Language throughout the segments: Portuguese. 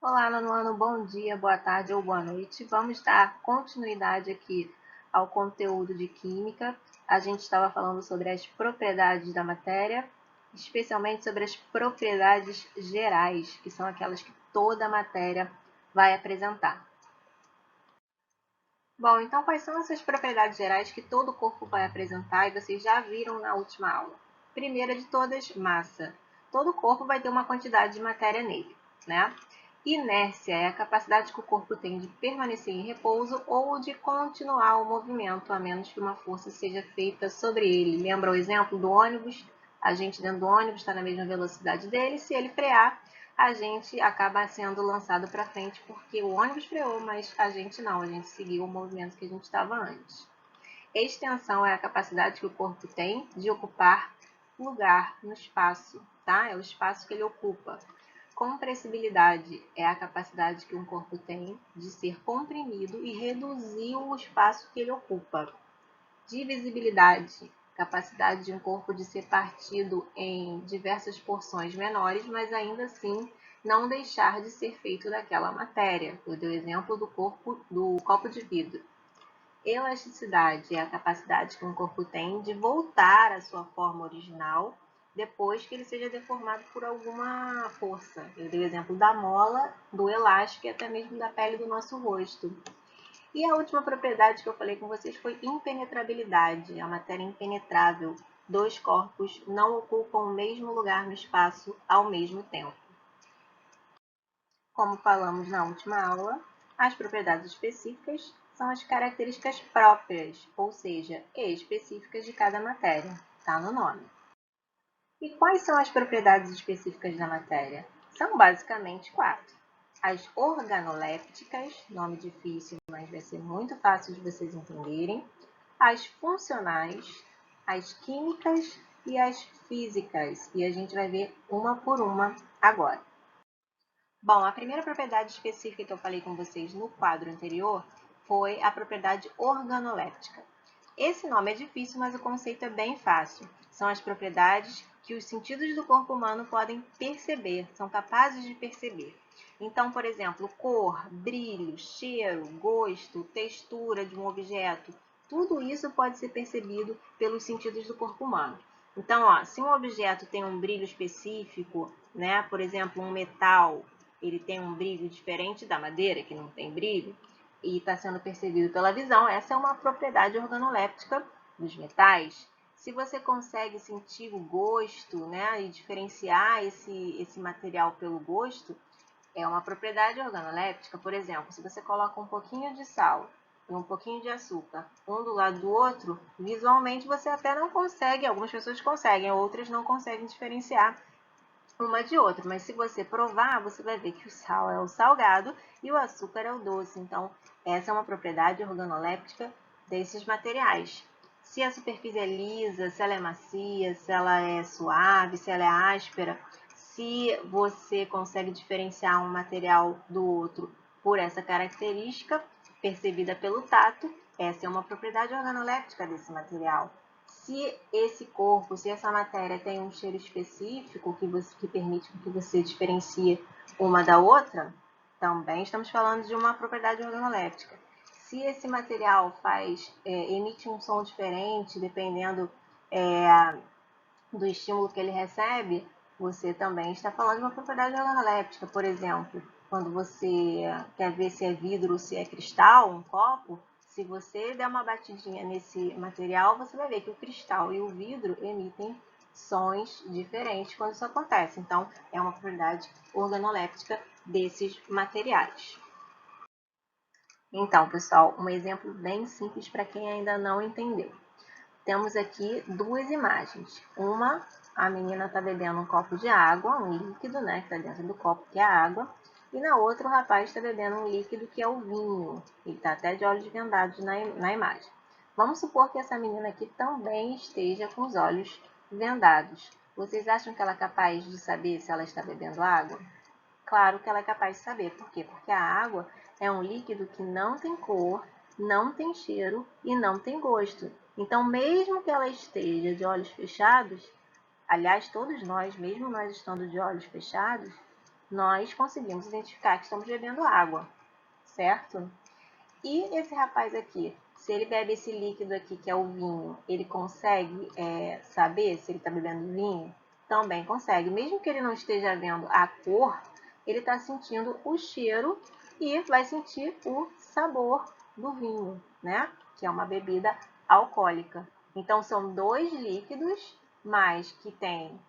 Olá, nono ano, bom dia, boa tarde ou boa noite. Vamos dar continuidade aqui ao conteúdo de Química. A gente estava falando sobre as propriedades da matéria, especialmente sobre as propriedades gerais, que são aquelas que toda matéria vai apresentar. Bom, então quais são essas propriedades gerais que todo corpo vai apresentar e vocês já viram na última aula? Primeira de todas, massa. Todo corpo vai ter uma quantidade de matéria nele, né? Inércia é a capacidade que o corpo tem de permanecer em repouso ou de continuar o movimento, a menos que uma força seja feita sobre ele. Lembra o exemplo do ônibus? A gente dentro do ônibus está na mesma velocidade dele, se ele frear, a gente acaba sendo lançado para frente porque o ônibus freou, mas a gente não, a gente seguiu o movimento que a gente estava antes. Extensão é a capacidade que o corpo tem de ocupar lugar no espaço, tá? É o espaço que ele ocupa. Compressibilidade é a capacidade que um corpo tem de ser comprimido e reduzir o espaço que ele ocupa. Divisibilidade, capacidade de um corpo de ser partido em diversas porções menores, mas ainda assim não deixar de ser feito daquela matéria. Eu dei o exemplo do copo de vidro. Elasticidade é a capacidade que um corpo tem de voltar à sua forma original depois que ele seja deformado por alguma força. Eu dei o exemplo da mola, do elástico e até mesmo da pele do nosso rosto. E a última propriedade que eu falei com vocês foi impenetrabilidade, a matéria impenetrável. Dois corpos não ocupam o mesmo lugar no espaço ao mesmo tempo. Como falamos na última aula, as propriedades específicas são as características próprias, ou seja, específicas de cada matéria. Está no nome. E quais são as propriedades específicas da matéria? São basicamente quatro. As organolépticas, nome difícil, mas vai ser muito fácil de vocês entenderem. As funcionais, as químicas e as físicas. E a gente vai ver uma por uma agora. Bom, a primeira propriedade específica que eu falei com vocês no quadro anterior foi a propriedade organoléptica. Esse nome é difícil, mas o conceito é bem fácil. São as propriedades que os sentidos do corpo humano podem perceber, são capazes de perceber. Então, por exemplo, cor, brilho, cheiro, gosto, textura de um objeto, tudo isso pode ser percebido pelos sentidos do corpo humano. Então, se um objeto tem um brilho específico, né, por exemplo, um metal, ele tem um brilho diferente da madeira, que não tem brilho, e está sendo percebido pela visão, essa é uma propriedade organoléptica dos metais. Se você consegue sentir o gosto, né, e diferenciar esse material pelo gosto, é uma propriedade organoléptica. Por exemplo, se você coloca um pouquinho de sal e um pouquinho de açúcar, um do lado do outro, visualmente você até não consegue, algumas pessoas conseguem, outras não conseguem diferenciar uma de outra, mas se você provar, você vai ver que o sal é o salgado e o açúcar é o doce. Então, essa é uma propriedade organoléptica desses materiais. Se a superfície é lisa, se ela é macia, se ela é suave, se ela é áspera, se você consegue diferenciar um material do outro por essa característica percebida pelo tato, essa é uma propriedade organoléptica desse material. Se esse corpo, se essa matéria tem um cheiro específico que permite que você diferencie uma da outra, também estamos falando de uma propriedade organoléptica. Se esse material emite um som diferente, dependendo do estímulo que ele recebe, você também está falando de uma propriedade organoléptica. Por exemplo, quando você quer ver se é vidro ou se é cristal, um copo, se você der uma batidinha nesse material, você vai ver que o cristal e o vidro emitem sons diferentes quando isso acontece. Então, é uma propriedade organoléptica desses materiais. Então, pessoal, um exemplo bem simples para quem ainda não entendeu. Temos aqui duas imagens. Uma, a menina está bebendo um copo de água, um líquido, né, que está dentro do copo, que é a água. E na outra, o rapaz está bebendo um líquido, que é o vinho. Ele está até de olhos vendados na imagem. Vamos supor que essa menina aqui também esteja com os olhos vendados. Vocês acham que ela é capaz de saber se ela está bebendo água? Claro que ela é capaz de saber. Por quê? Porque a água é um líquido que não tem cor, não tem cheiro e não tem gosto. Então, mesmo que ela esteja de olhos fechados, aliás, todos nós, mesmo nós estando de olhos fechados, nós conseguimos identificar que estamos bebendo água, certo? E esse rapaz aqui, se ele bebe esse líquido aqui, que é o vinho, ele consegue saber se ele está bebendo vinho? Também consegue. Mesmo que ele não esteja vendo a cor, ele está sentindo o cheiro e vai sentir o sabor do vinho, né? Que é uma bebida alcoólica. Então, são dois líquidos, mas que têm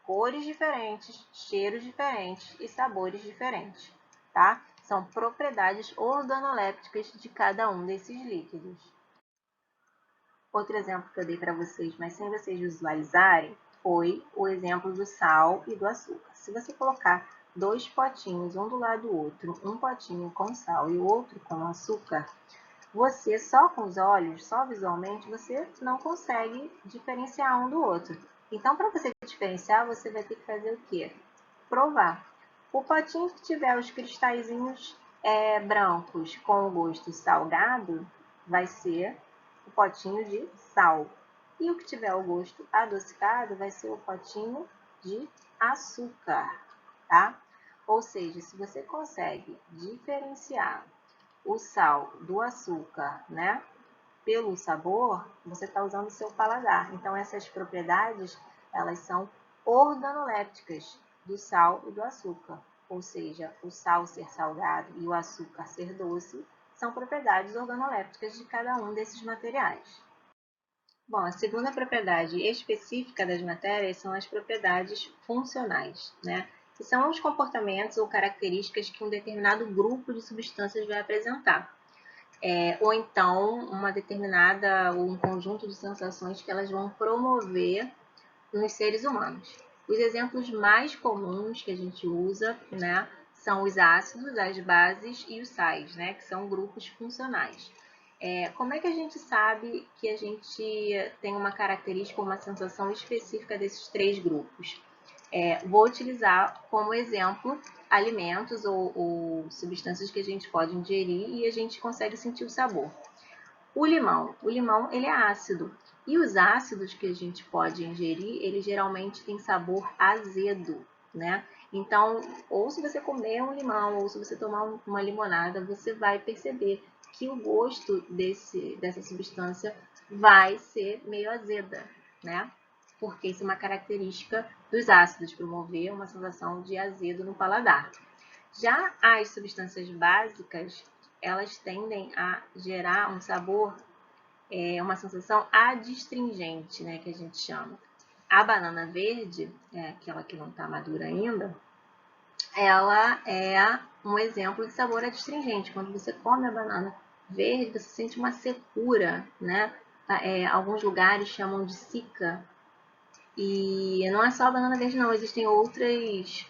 cores diferentes, cheiros diferentes e sabores diferentes, tá? São propriedades organolépticas de cada um desses líquidos. Outro exemplo que eu dei para vocês, mas sem vocês visualizarem, foi o exemplo do sal e do açúcar. Se você colocar dois potinhos, um do lado do outro, um potinho com sal e o outro com açúcar, você só com os olhos, só visualmente, você não consegue diferenciar um do outro. Então, para você diferenciar, você vai ter que fazer o quê? Provar. O potinho que tiver os cristalzinhos brancos com o gosto salgado, vai ser o potinho de sal. E o que tiver o gosto adocicado, vai ser o potinho de açúcar, tá? Ou seja, se você consegue diferenciar o sal do açúcar, né, pelo sabor, você está usando o seu paladar. Então, essas propriedades, elas são organolépticas do sal e do açúcar. Ou seja, o sal ser salgado e o açúcar ser doce são propriedades organolépticas de cada um desses materiais. Bom, a segunda propriedade específica das matérias são as propriedades funcionais, né? Que são os comportamentos ou características que um determinado grupo de substâncias vai apresentar. Ou então uma determinada ou um conjunto de sensações que elas vão promover nos seres humanos. Os exemplos mais comuns que a gente usa, né, são os ácidos, as bases e os sais, né, que são grupos funcionais. Como é que a gente sabe que a gente tem uma característica ou uma sensação específica desses três grupos? Vou utilizar como exemplo alimentos ou substâncias que a gente pode ingerir e a gente consegue sentir o sabor. O limão ele é ácido. E os ácidos que a gente pode ingerir, ele geralmente tem sabor azedo, né? Então, ou se você comer um limão, ou se você tomar uma limonada, você vai perceber que o gosto dessa substância vai ser meio azeda, né? Porque isso é uma característica dos ácidos, promover uma sensação de azedo no paladar. Já as substâncias básicas, elas tendem a gerar um sabor, uma sensação adstringente, né, que a gente chama. A banana verde, aquela que não está madura ainda, ela é um exemplo de sabor adstringente. Quando você come a banana verde, você sente uma secura, né? Alguns lugares chamam de cica. E não é só a banana verde, não. Existem outros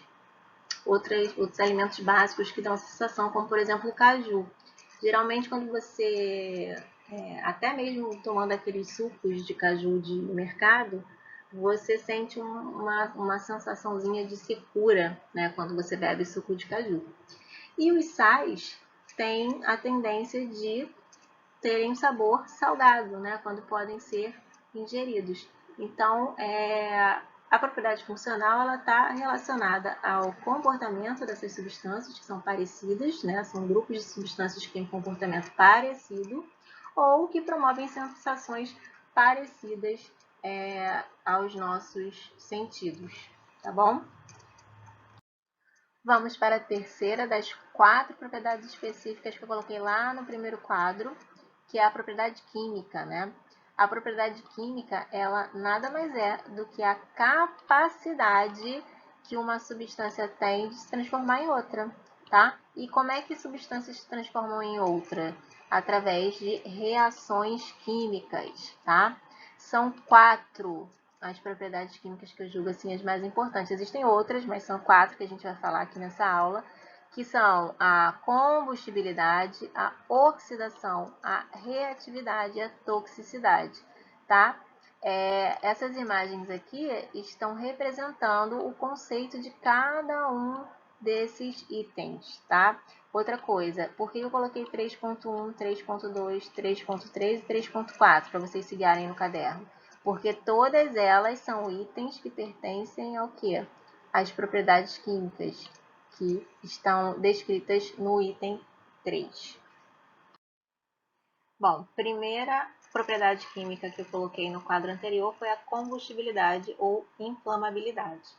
alimentos básicos que dão a sensação, como por exemplo o caju. Geralmente quando você, até mesmo tomando aqueles sucos de caju de mercado, você sente uma sensaçãozinha de secura, né, quando você bebe suco de caju. E os sais têm a tendência de terem sabor salgado, né, quando podem ser ingeridos. Então, a propriedade funcional ela está relacionada ao comportamento dessas substâncias que são parecidas, né, são grupos de substâncias que têm um comportamento parecido ou que promovem sensações parecidas aos nossos sentidos, tá bom? Vamos para a terceira das 4 propriedades específicas que eu coloquei lá no primeiro quadro, que é a propriedade química, né? A propriedade química, ela nada mais é do que a capacidade que uma substância tem de se transformar em outra, tá? E como é que substâncias se transformam em outra? Através de reações químicas, tá? São 4 as propriedades químicas que eu julgo assim as mais importantes. Existem outras, mas são 4 que a gente vai falar aqui nessa aula, que são a combustibilidade, a oxidação, a reatividade e a toxicidade, tá? Essas imagens aqui estão representando o conceito de cada um desses itens, tá? Outra coisa, por que eu coloquei 3.1, 3.2, 3.3 e 3.4 para vocês seguirem no caderno? Porque todas elas são itens que pertencem ao quê? Às propriedades químicas, que estão descritas no item 3. Bom, primeira propriedade química que eu coloquei no quadro anterior foi a combustibilidade ou inflamabilidade,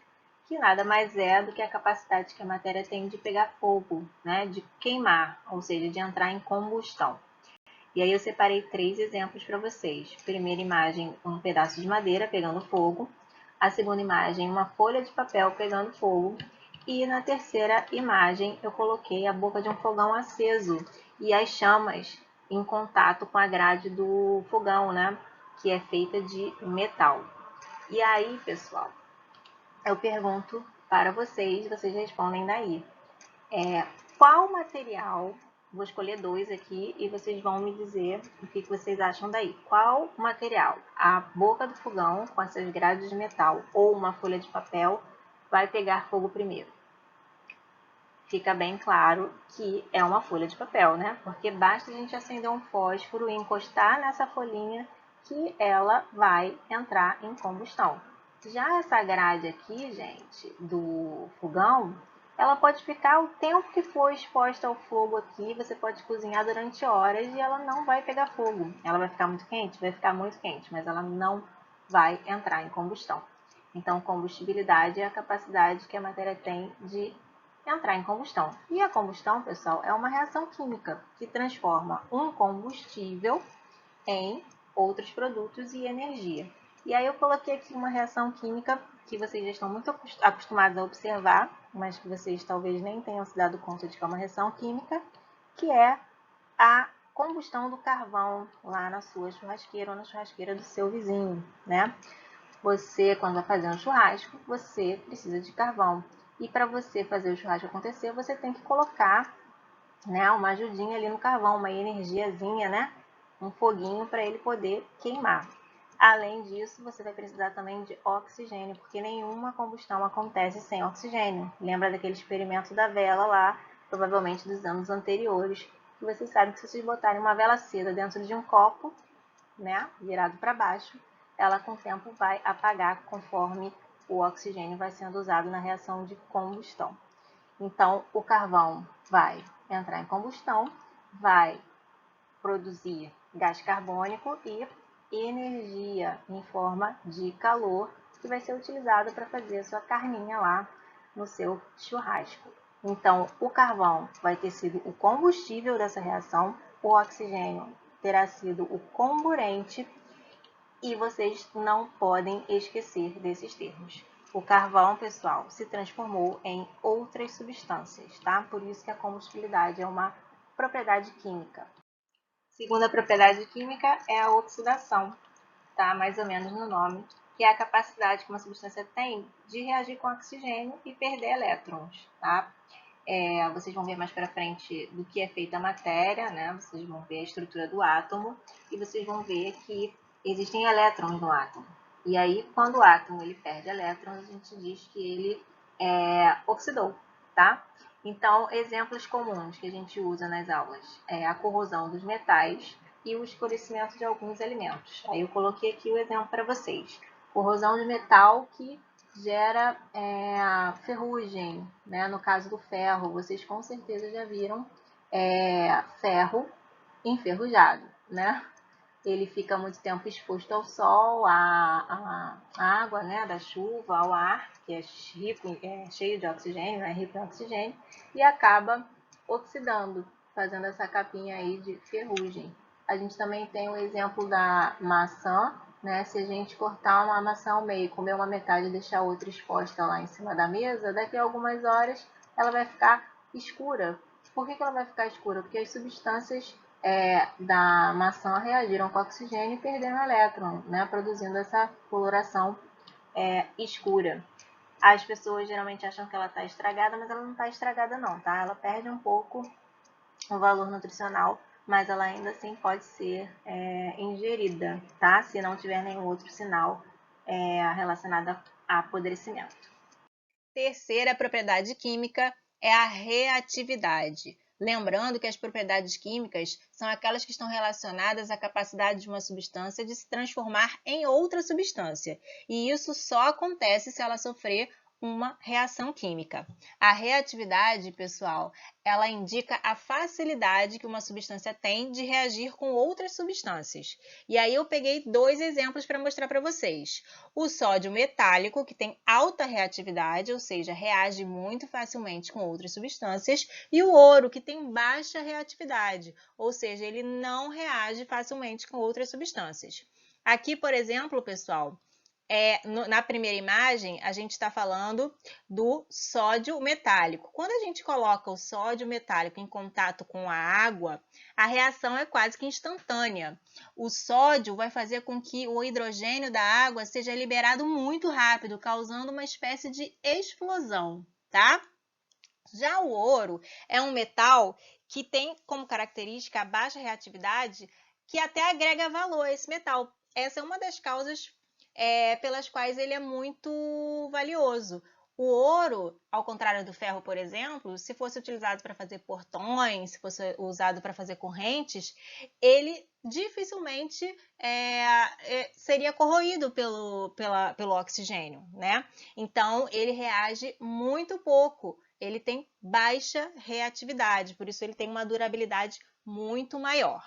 que nada mais é do que a capacidade que a matéria tem de pegar fogo, né, de queimar, ou seja, de entrar em combustão. E aí eu separei 3 exemplos para vocês. Primeira imagem, um pedaço de madeira pegando fogo. A segunda imagem, uma folha de papel pegando fogo. E na terceira imagem, eu coloquei a boca de um fogão aceso e as chamas em contato com a grade do fogão, né? Que é feita de metal. E aí, pessoal, eu pergunto para vocês respondem daí. Qual material, vou escolher 2 aqui e vocês vão me dizer o que vocês acham daí. Qual material, a boca do fogão com essas grades de metal ou uma folha de papel, vai pegar fogo primeiro? Fica bem claro que é uma folha de papel, né? Porque basta a gente acender um fósforo e encostar nessa folhinha que ela vai entrar em combustão. Já essa grade aqui, gente, do fogão, ela pode ficar o tempo que for exposta ao fogo aqui, você pode cozinhar durante horas e ela não vai pegar fogo. Ela vai ficar muito quente? Vai ficar muito quente, mas ela não vai entrar em combustão. Então, combustibilidade é a capacidade que a matéria tem de entrar em combustão. E a combustão, pessoal, é uma reação química que transforma um combustível em outros produtos e energia. E aí eu coloquei aqui uma reação química que vocês já estão muito acostumados a observar, mas que vocês talvez nem tenham se dado conta de que é uma reação química, que é a combustão do carvão lá na sua churrasqueira ou na churrasqueira do seu vizinho, né? Você, quando vai fazer um churrasco, você precisa de carvão. E para você fazer o churrasco acontecer, você tem que colocar, né, uma ajudinha ali no carvão, uma energiazinha, né? Um foguinho para ele poder queimar. Além disso, você vai precisar também de oxigênio, porque nenhuma combustão acontece sem oxigênio. Lembra daquele experimento da vela lá, provavelmente dos anos anteriores, que vocês sabem que se vocês botarem uma vela acesa dentro de um copo, né, virado para baixo, ela com o tempo vai apagar conforme o oxigênio vai sendo usado na reação de combustão. Então, o carvão vai entrar em combustão, vai produzir gás carbônico e energia em forma de calor que vai ser utilizado para fazer a sua carninha lá no seu churrasco. Então, o carvão vai ter sido o combustível dessa reação, o oxigênio terá sido o comburente e vocês não podem esquecer desses termos. O carvão, pessoal, se transformou em outras substâncias, tá? Por isso que a combustibilidade é uma propriedade química. Segunda propriedade química é a oxidação, tá? Mais ou menos no nome, que é a capacidade que uma substância tem de reagir com oxigênio e perder elétrons, tá? Vocês vão ver mais para frente do que é feita a matéria, né? Vocês vão ver a estrutura do átomo e vocês vão ver que existem elétrons no átomo. E aí, quando o átomo ele perde elétrons, a gente diz que ele oxidou, tá? Então, exemplos comuns que a gente usa nas aulas é a corrosão dos metais e o escurecimento de alguns alimentos. Aí eu coloquei aqui o exemplo para vocês. Corrosão de metal que gera ferrugem, né? No caso do ferro, vocês com certeza já viram ferro enferrujado, né? Ele fica muito tempo exposto ao sol, à água, né, da chuva, ao ar, que é cheio de oxigênio, é rico em oxigênio, e acaba oxidando, fazendo essa capinha aí de ferrugem. A gente também tem o exemplo da maçã, né? Se a gente cortar uma maçã ao meio, comer uma metade e deixar a outra exposta lá em cima da mesa, daqui a algumas horas ela vai ficar escura. Por que ela vai ficar escura? Porque as substâncias da maçã reagiram com oxigênio e perderam elétron, né? Produzindo essa coloração escura. As pessoas geralmente acham que ela está estragada, mas ela não está estragada não, tá? Ela perde um pouco o valor nutricional, mas ela ainda assim pode ser ingerida, tá? Se não tiver nenhum outro sinal relacionado a apodrecimento. Terceira propriedade química é a reatividade. Lembrando que as propriedades químicas são aquelas que estão relacionadas à capacidade de uma substância de se transformar em outra substância. E isso só acontece se ela sofrer uma reação química. A reatividade, pessoal, ela indica a facilidade que uma substância tem de reagir com outras substâncias. E aí eu peguei dois exemplos para mostrar para vocês. O sódio metálico, que tem alta reatividade, ou seja, reage muito facilmente com outras substâncias, e o ouro, que tem baixa reatividade, ou seja, ele não reage facilmente com outras substâncias. Aqui, por exemplo, pessoal, na primeira imagem, a gente está falando do sódio metálico. Quando a gente coloca o sódio metálico em contato com a água, a reação é quase que instantânea. O sódio vai fazer com que o hidrogênio da água seja liberado muito rápido, causando uma espécie de explosão, tá? Já o ouro é um metal que tem como característica a baixa reatividade, que até agrega valor a esse metal. Essa é uma das causas pelas quais ele é muito valioso. O ouro, ao contrário do ferro, por exemplo, se fosse utilizado para fazer portões, se fosse usado para fazer correntes, ele dificilmente seria corroído pelo oxigênio, né? Então, ele reage muito pouco, ele tem baixa reatividade, por isso ele tem uma durabilidade muito maior.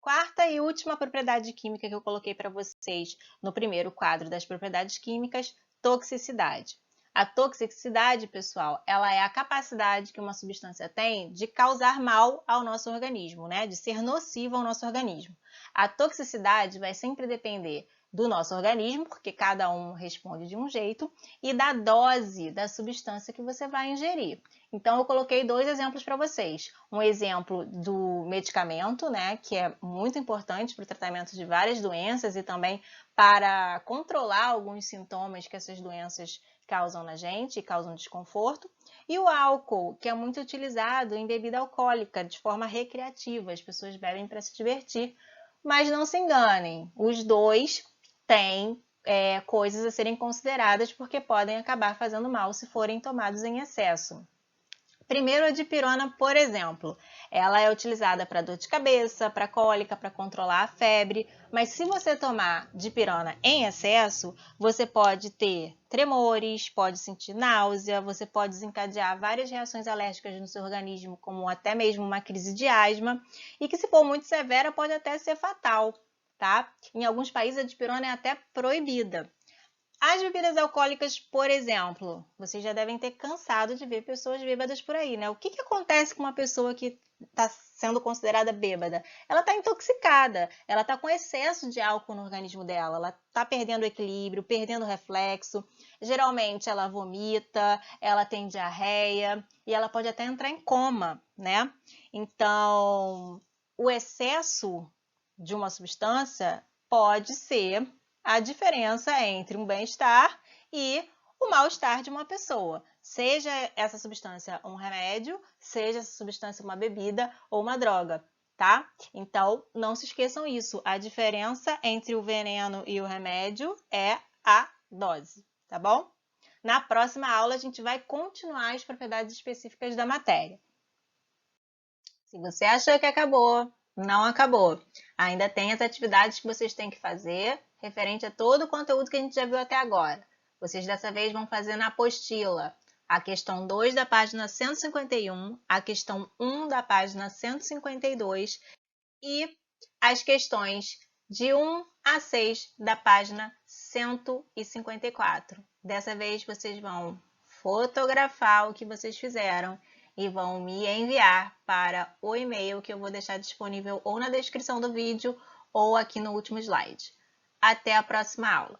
Quarta e última propriedade química que eu coloquei para vocês no primeiro quadro das propriedades químicas, toxicidade. A toxicidade, pessoal, ela é a capacidade que uma substância tem de causar mal ao nosso organismo, né? De ser nociva ao nosso organismo. A toxicidade vai sempre depender do nosso organismo, porque cada um responde de um jeito, e da dose da substância que você vai ingerir. Então, eu coloquei dois exemplos para vocês. Um exemplo do medicamento, né, que é muito importante para o tratamento de várias doenças e também para controlar alguns sintomas que essas doenças causam na gente e causam desconforto. E o álcool, que é muito utilizado em bebida alcoólica de forma recreativa. As pessoas bebem para se divertir. Mas não se enganem, os dois têm coisas a serem consideradas porque podem acabar fazendo mal se forem tomados em excesso. Primeiro, a dipirona, por exemplo, ela é utilizada para dor de cabeça, para cólica, para controlar a febre, mas se você tomar dipirona em excesso, você pode ter tremores, pode sentir náusea, você pode desencadear várias reações alérgicas no seu organismo, como até mesmo uma crise de asma, e que se for muito severa pode até ser fatal, tá? Em alguns países a dipirona é até proibida. As bebidas alcoólicas, por exemplo, vocês já devem ter cansado de ver pessoas bêbadas por aí, né? O que acontece com uma pessoa que está sendo considerada bêbada? Ela está intoxicada, ela está com excesso de álcool no organismo dela, ela está perdendo o equilíbrio, perdendo o reflexo. Geralmente ela vomita, ela tem diarreia e ela pode até entrar em coma, né? Então, o excesso de uma substância pode ser a diferença entre um bem-estar e o mal-estar de uma pessoa. Seja essa substância um remédio, seja essa substância uma bebida ou uma droga, tá? Então, não se esqueçam isso. A diferença entre o veneno e o remédio é a dose, tá bom? Na próxima aula, a gente vai continuar as propriedades específicas da matéria. Se você achou que acabou, não acabou. Ainda tem as atividades que vocês têm que fazer referente a todo o conteúdo que a gente já viu até agora. Vocês dessa vez vão fazer na apostila a questão 2 da página 151, a questão 1 da página 152 e as questões de 1 a 6 da página 154. Dessa vez vocês vão fotografar o que vocês fizeram e vão me enviar para o e-mail que eu vou deixar disponível ou na descrição do vídeo ou aqui no último slide. Até a próxima aula!